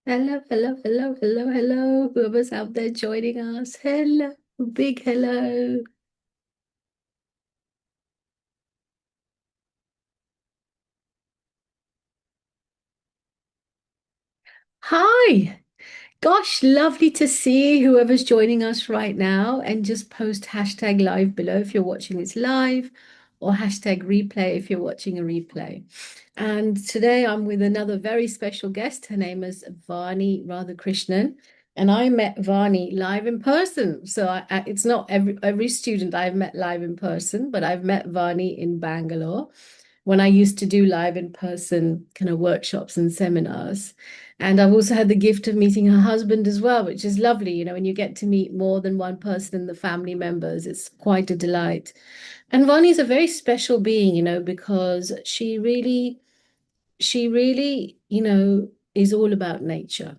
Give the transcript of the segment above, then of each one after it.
Hello, hello, hello, hello, hello. Whoever's out there joining us. Hello, big hello. Hi. Gosh, lovely to see whoever's joining us right now. And just post hashtag live below if you're watching this live, or hashtag replay if you're watching a replay. And today I'm with another very special guest. Her name is Vani Radhakrishnan. And I met Vani live in person. So it's not every student I've met live in person, but I've met Vani in Bangalore when I used to do live in person kind of workshops and seminars. And I've also had the gift of meeting her husband as well, which is lovely. You know, when you get to meet more than one person in the family members, it's quite a delight. And Vani is a very special being, because she really, is all about nature,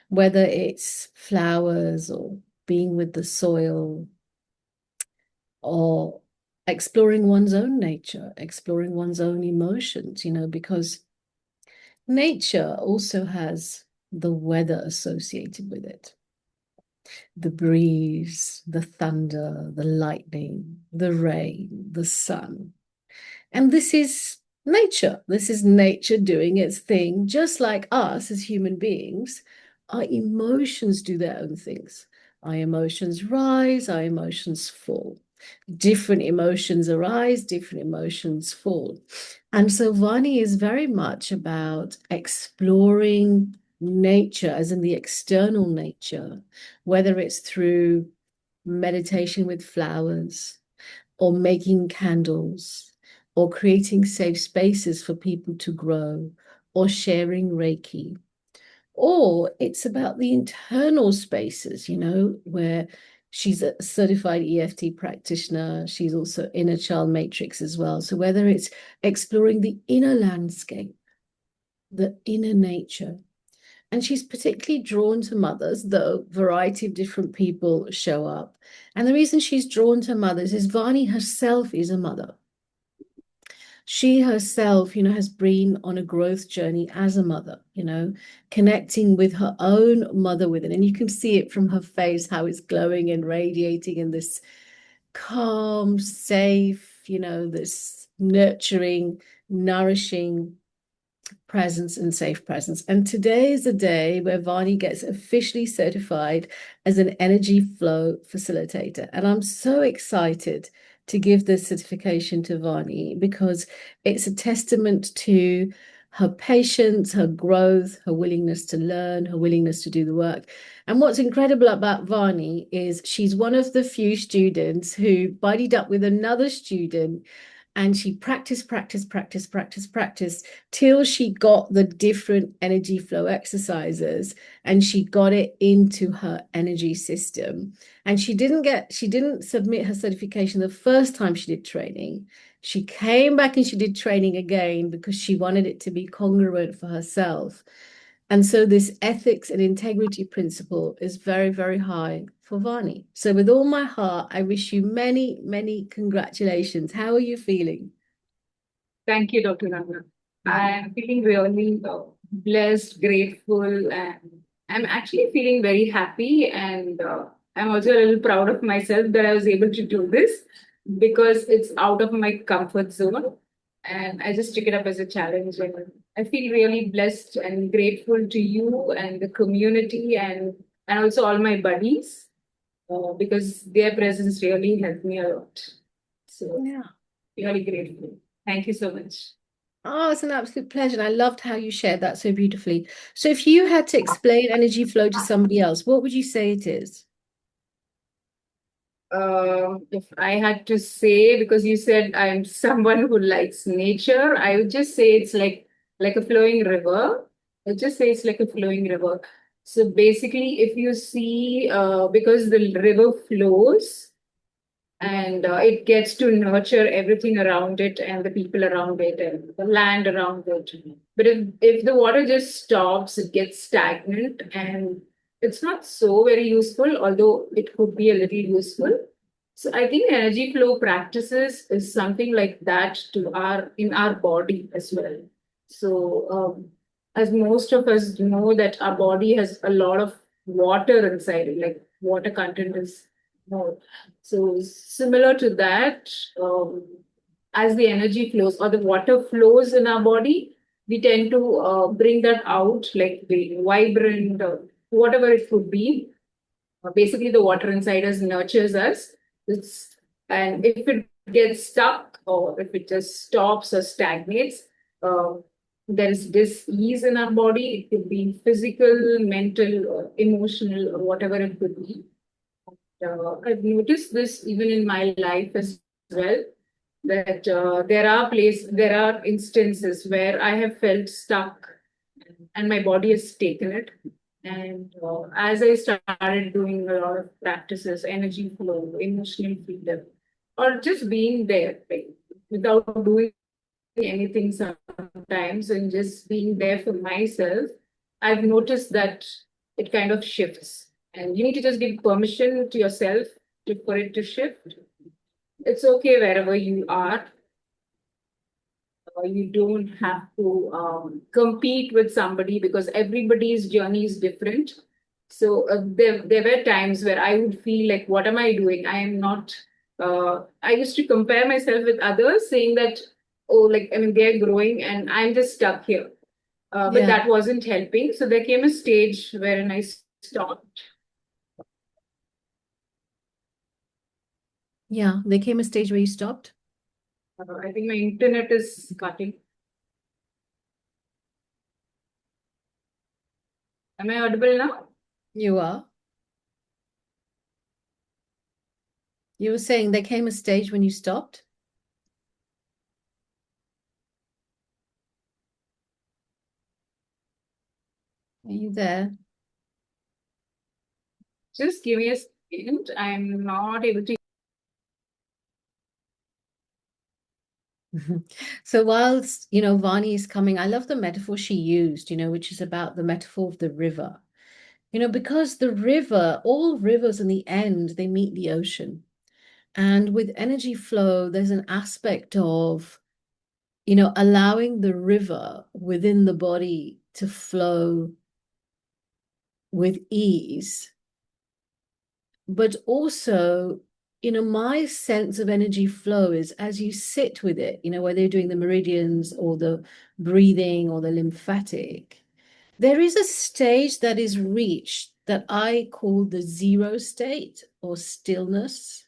whether it's flowers or being with the soil or exploring one's own nature, exploring one's own emotions, because nature also has the weather associated with it. The breeze, the thunder, the lightning, the rain, the sun. And this is nature. This is nature doing its thing, just like us as human beings. Our emotions do their own things. Our emotions rise, our emotions fall. Different emotions arise, different emotions fall. And so Vani is very much about exploring nature, as in the external nature, whether it's through meditation with flowers, or making candles, or creating safe spaces for people to grow, or sharing Reiki. Or it's about the internal spaces, where she's a certified EFT practitioner. She's also inner child matrix as well. So whether it's exploring the inner landscape, the inner nature, and she's particularly drawn to mothers, though variety of different people show up. And the reason she's drawn to mothers is Vani herself is a mother. She herself, has been on a growth journey as a mother, connecting with her own mother within. And you can see it from her face, how it's glowing and radiating in this calm, safe, this nurturing, nourishing presence and safe presence. And today is the day where Vani gets officially certified as an energy flow facilitator. And I'm so excited to give this certification to Vani because it's a testament to her patience, her growth, her willingness to learn, her willingness to do the work. And what's incredible about Vani is she's one of the few students who buddied up with another student, and she practiced till she got the different energy flow exercises and she got it into her energy system. And she didn't submit her certification the first time she did training. She came back and she did training again because she wanted it to be congruent for herself. And so this ethics and integrity principle is very, very high for Vani. So with all my heart, I wish you many, many congratulations. How are you feeling? Thank you, Dr. Rana. I am feeling really blessed, grateful, and I'm actually feeling very happy. And I'm also a little proud of myself that I was able to do this because it's out of my comfort zone. And I just took it up as a challenge. And I feel really blessed and grateful to you and the community and also all my buddies because their presence really helped me a lot. So, Yeah. really grateful. Thank you so much. Oh, it's an absolute pleasure. And I loved how you shared that so beautifully. So if you had to explain energy flow to somebody else, what would you say it is? If I had to say, because you said I'm someone who likes nature, I would just say it's like a flowing river. I would just say it's like a flowing river. So basically, if you see, because the river flows and it gets to nurture everything around it and the people around it and the land around it. But if the water just stops, it gets stagnant and it's not so very useful, although it could be a little useful. So I think energy flow practices is something like that to our in our body as well. So as most of us know that our body has a lot of water inside it, like water content is more. So similar to that, as the energy flows or the water flows in our body, we tend to bring that out, like the vibrant, whatever it could be. Basically, the water inside us nurtures us. It's, and if it gets stuck or if it just stops or stagnates, uh, there is dis-ease in our body. It could be physical, mental, or emotional, or whatever it could be. I've noticed this even in my life as well, that there are instances where I have felt stuck and my body has taken it. And as I started doing a lot of practices, energy flow, emotional freedom, or just being there, like, without doing anything sometimes and just being there for myself, I've noticed that it kind of shifts. And you need to just give permission to yourself for it to shift. It's okay wherever you are. You don't have to compete with somebody because everybody's journey is different. So there were times where I would feel like, what am I doing? I am not. I used to compare myself with others, saying that, oh, like, I mean, they're growing and I'm just stuck here. But Yeah. that wasn't helping. So there came a stage wherein I stopped. Yeah. There came a stage where you stopped. I think my internet is cutting. Am I audible now? You are. You were saying there came a stage when you stopped. Are you there? Just give me a second. I'm not able to. So whilst, Vani is coming, I love the metaphor she used, which is about the metaphor of the river. Because the river, all rivers in the end, they meet the ocean. And with energy flow, there's an aspect of, allowing the river within the body to flow with ease, but also, my sense of energy flow is as you sit with it, whether you're doing the meridians or the breathing or the lymphatic, there is a stage that is reached that I call the zero state or stillness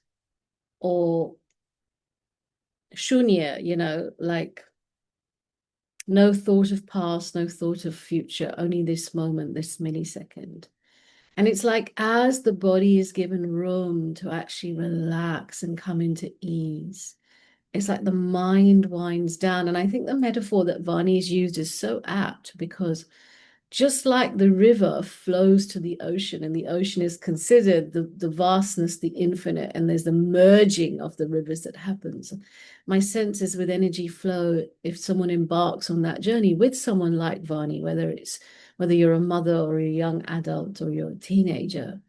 or shunya, like no thought of past, no thought of future, only this moment, this millisecond. And it's like as the body is given room to actually relax and come into ease, it's like the mind winds down. And I think the metaphor that Vani's used is so apt because just like the river flows to the ocean, and the ocean is considered the vastness, the infinite, and there's the merging of the rivers that happens. My sense is with energy flow, if someone embarks on that journey with someone like Vani, whether you're a mother or a young adult or you're a teenager,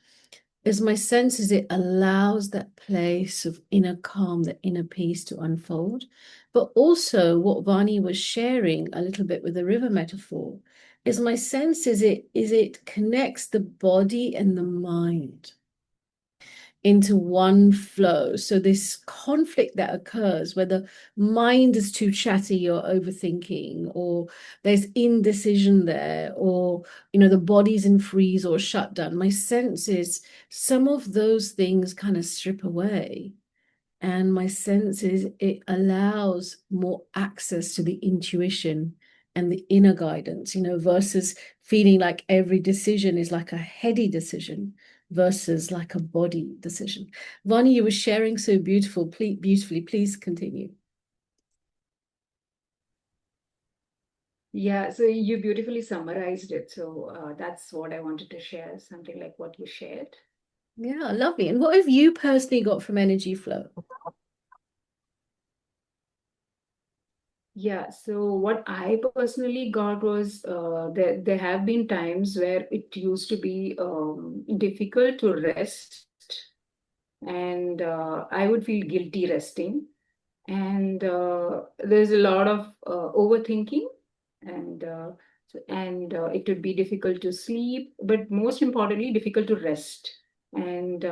is my sense is it allows that place of inner calm, the inner peace to unfold. But also what Vani was sharing a little bit with the river metaphor is my sense is it connects the body and the mind into one flow. So this conflict that occurs, where the mind is too chatty or overthinking, or there's indecision there, or the body's in freeze or shut down. My sense is some of those things kind of strip away. And my sense is it allows more access to the intuition and the inner guidance, versus feeling like every decision is like a heady decision versus like a body decision. Vani, you were sharing so beautifully. Please continue. Yeah, so you beautifully summarized it. So that's what I wanted to share, something like what you shared. Yeah, lovely. And what have you personally got from energy flow? Yeah, so what I personally got was there have been times where it used to be difficult to rest, and I would feel guilty resting. And there's a lot of overthinking, and and it would be difficult to sleep, but most importantly, difficult to rest. And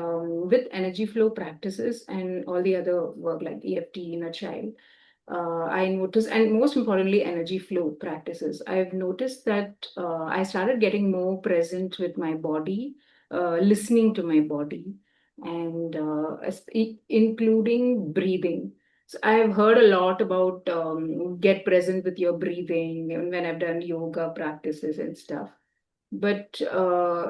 with energy flow practices and all the other work like EFT, inner child, I noticed, and most importantly, energy flow practices. I've noticed that I started getting more present with my body, listening to my body, and including breathing. So I've heard a lot about get present with your breathing, and when I've done yoga practices and stuff. But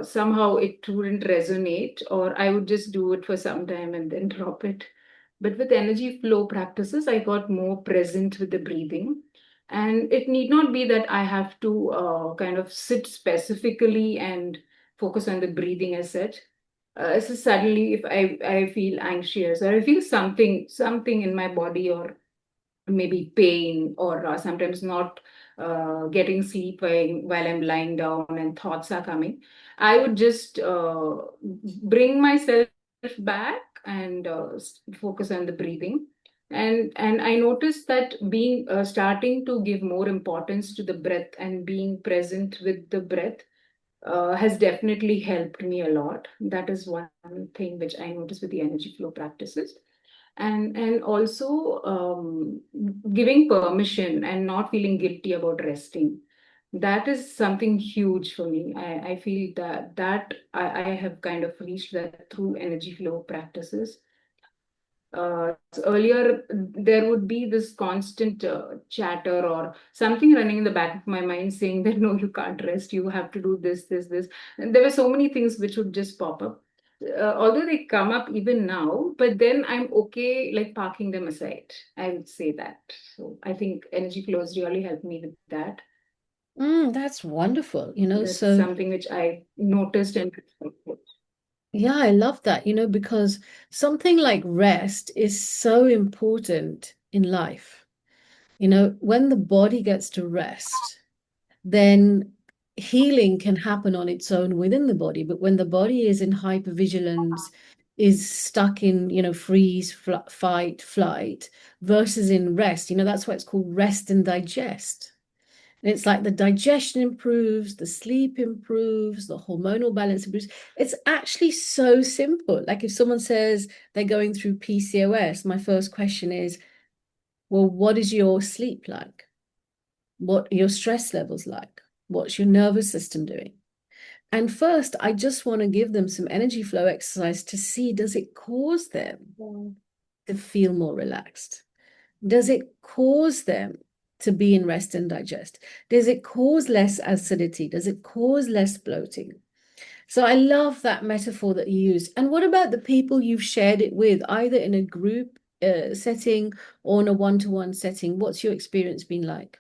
somehow it wouldn't resonate, or I would just do it for some time and then drop it. But with energy flow practices, I got more present with the breathing. And it need not be that I have to kind of sit specifically and focus on the breathing as such. So suddenly, if I feel anxious or I feel something in my body, or maybe pain, or sometimes not getting sleep while I'm lying down and thoughts are coming, I would just bring myself back and focus on the breathing. And I noticed that being starting to give more importance to the breath and being present with the breath has definitely helped me a lot. That is one thing which I noticed with the energy flow practices. And also giving permission and not feeling guilty about resting. That is something huge for me. I feel that I have kind of reached that through energy flow practices. So earlier, there would be this constant chatter or something running in the back of my mind saying that no, you can't rest, you have to do this, this, this. And there were so many things which would just pop up. Although they come up even now, but then I'm okay, like parking them aside. I would say that. So I think energy flows really helped me with that. That's wonderful. That's So something which I noticed and yeah, I love that, because something like rest is so important in life. When the body gets to rest, then healing can happen on its own within the body. But when the body is in hypervigilance, is stuck in, freeze, fight, flight, versus in rest, that's why it's called rest and digest. And it's like the digestion improves, the sleep improves, the hormonal balance improves. It's actually so simple. Like if someone says they're going through PCOS, my first question is, well, what is your sleep like? What are your stress levels like? What's your nervous system doing? And first, I just want to give them some energy flow exercise to see, does it cause them to feel more relaxed? Does it cause them to be in rest and digest? Does it cause less acidity? Does it cause less bloating? So I love that metaphor that you used. And what about the people you've shared it with, either in a group setting or in a one-to-one setting? What's your experience been like?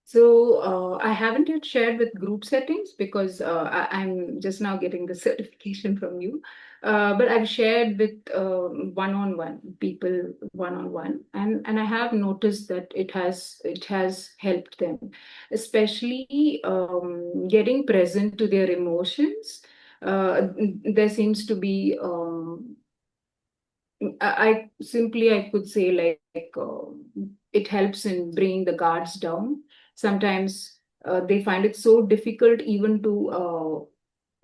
So I haven't yet shared with group settings because I'm just now getting the certification from you. But I've shared with one-on-one people, one-on-one, and I have noticed that it has helped them, especially getting present to their emotions. There seems to be I could say it helps in bringing the guards down. Sometimes they find it so difficult even to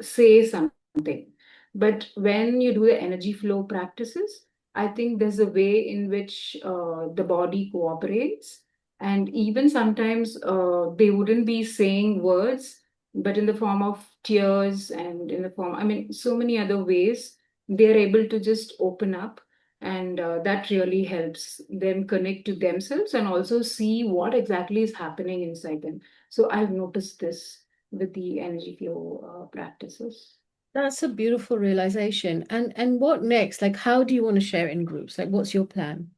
say something. But when you do the energy flow practices, I think there's a way in which the body cooperates. And even sometimes they wouldn't be saying words, but in the form of tears and in the form, I mean, so many other ways, they're able to just open up. And that really helps them connect to themselves and also see what exactly is happening inside them. So I've noticed this with the energy flow practices. That's a beautiful realization. And what next? Like, how do you want to share it in groups? Like, what's your plan?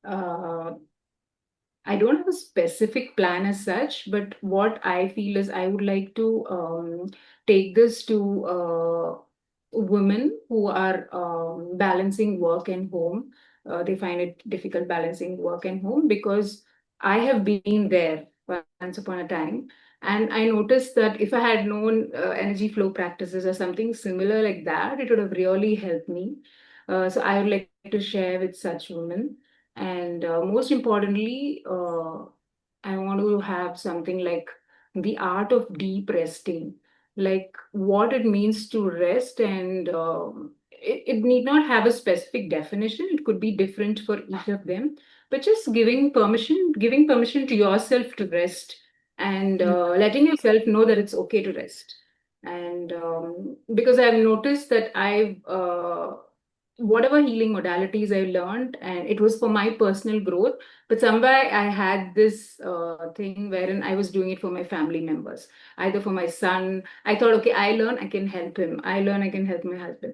Uh, I don't have a specific plan as such, but what I feel is I would like to take this to women who are balancing work and home. They find it difficult balancing work and home because I have been there once upon a time. And I noticed that if I had known energy flow practices or something similar like that, it would have really helped me. So I would like to share with such women. And most importantly, I want to have something like the art of deep resting, like what it means to rest. And it need not have a specific definition. It could be different for each of them, but just giving permission to yourself to rest, and Mm. letting yourself know that it's okay to rest. And because I've noticed that whatever healing modalities I learned, and it was for my personal growth. But somewhere I had this thing wherein I was doing it for my family members, either for my son. I thought, okay, I learn, I can help him. I learn, I can help my husband.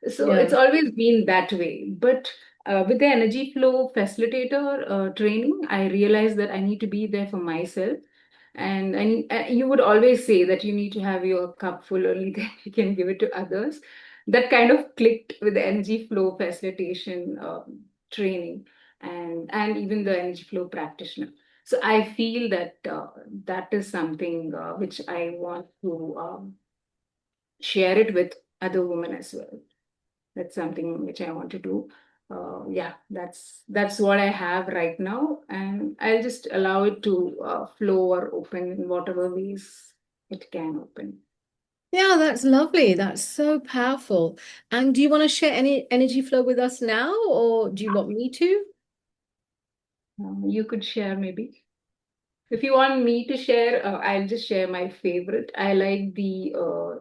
So it's Yeah. always been that way. But with the energy flow facilitator training, I realized that I need to be there for myself. And you would always say that you need to have your cup full, only then you can give it to others. That kind of clicked with the energy flow facilitation training, and even the energy flow practitioner. So I feel that that is something which I want to share it with other women as well. That's something which I want to do. Yeah, that's what I have right now, and I'll just allow it to flow or open in whatever ways it can open. Yeah, that's lovely. That's so powerful. And do you want to share any energy flow with us now, or do you want me to? You could share maybe. If you want me to share, I'll just share my favorite. I like the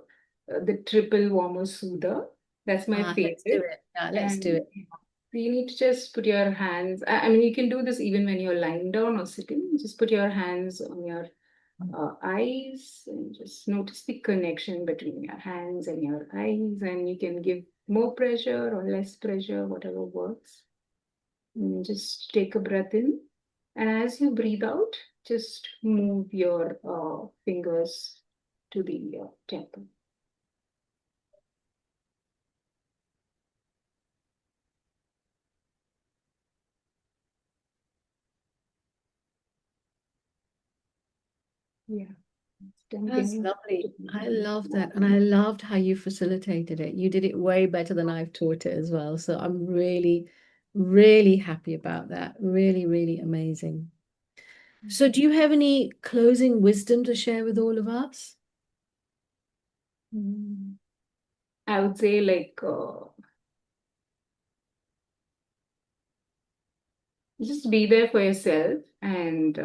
triple warmer soother. That's my Let's do favorite. it. Yeah, let's do And it. you need to just put your hands. I mean, you can do this even when you're lying down or sitting. Just put your hands on your eyes and just notice the connection between your hands and your eyes. And you can give more pressure or less pressure, whatever works. And just take a breath in. And as you breathe out, just move your fingers to the temple. Yeah. Then can That's you? lovely. I love that. And I loved how you facilitated it. You did it way better than I've taught it as well. So I'm really, really happy about that. Really, really amazing. So do you have any closing wisdom to share with all of us? Mm. I would say like just be there for yourself. And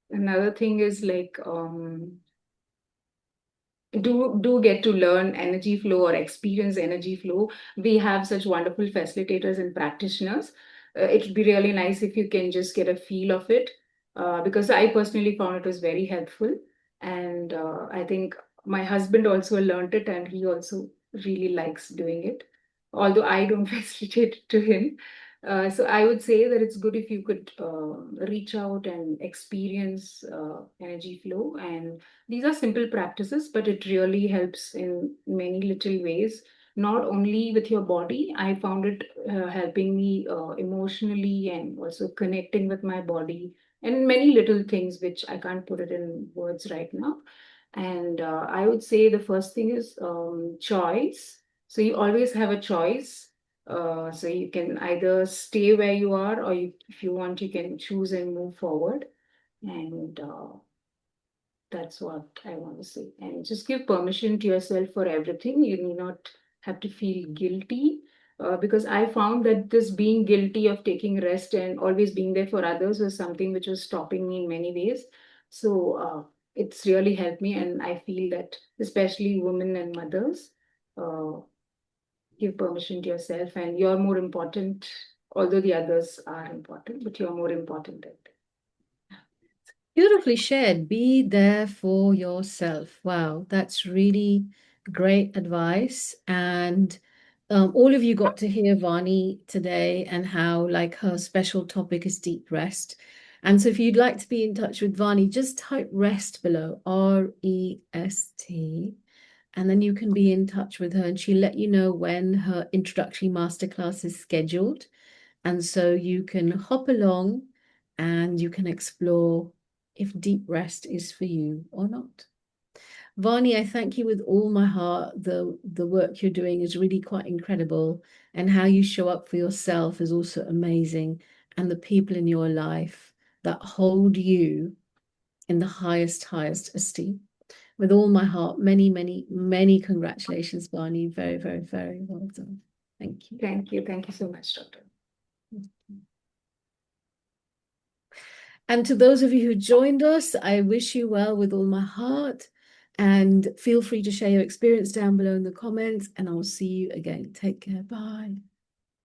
another thing is like do get to learn energy flow or experience energy flow. We have such wonderful facilitators and practitioners. It would be really nice if you can just get a feel of it, because I personally found it was very helpful. And I think my husband also learned it, and he also really likes doing it, although I don't facilitate it to him. So I would say that it's good if you could reach out and experience energy flow. And these are simple practices, but it really helps in many little ways, not only with your body. I found it helping me emotionally and also connecting with my body, and many little things which I can't put it in words right now. And I would say the first thing is choice. So you always have a choice. So you can either stay where you are, or if you want, you can choose and move forward. And that's what I want to say. And just give permission to yourself for everything. You need not have to feel guilty. Because I found that this being guilty of taking rest and always being there for others was something which was stopping me in many ways. So it's really helped me. And I feel that especially women and mothers, uh, give permission to yourself, and you're more important, although the others are important, but you're more important than them. Beautifully shared. Be there for yourself. Wow, that's really great advice. And all of you got to hear Vani today and how like her special topic is deep rest. And so if you'd like to be in touch with Vani, just type rest below, REST, and then you can be in touch with her and she'll let you know when her introductory masterclass is scheduled. And so you can hop along and you can explore if deep rest is for you or not. Vani, I thank you with all my heart. The work you're doing is really quite incredible, and how you show up for yourself is also amazing. and the people in your life that hold you in the highest esteem. With all my heart, many, many, many congratulations, Vani. Very, very, very well done. Thank you. Thank you. Thank you so much, Doctor. And to those of you who joined us, I wish you well with all my heart. And feel free to share your experience down below in the comments. And I'll see you again. Take care. Bye.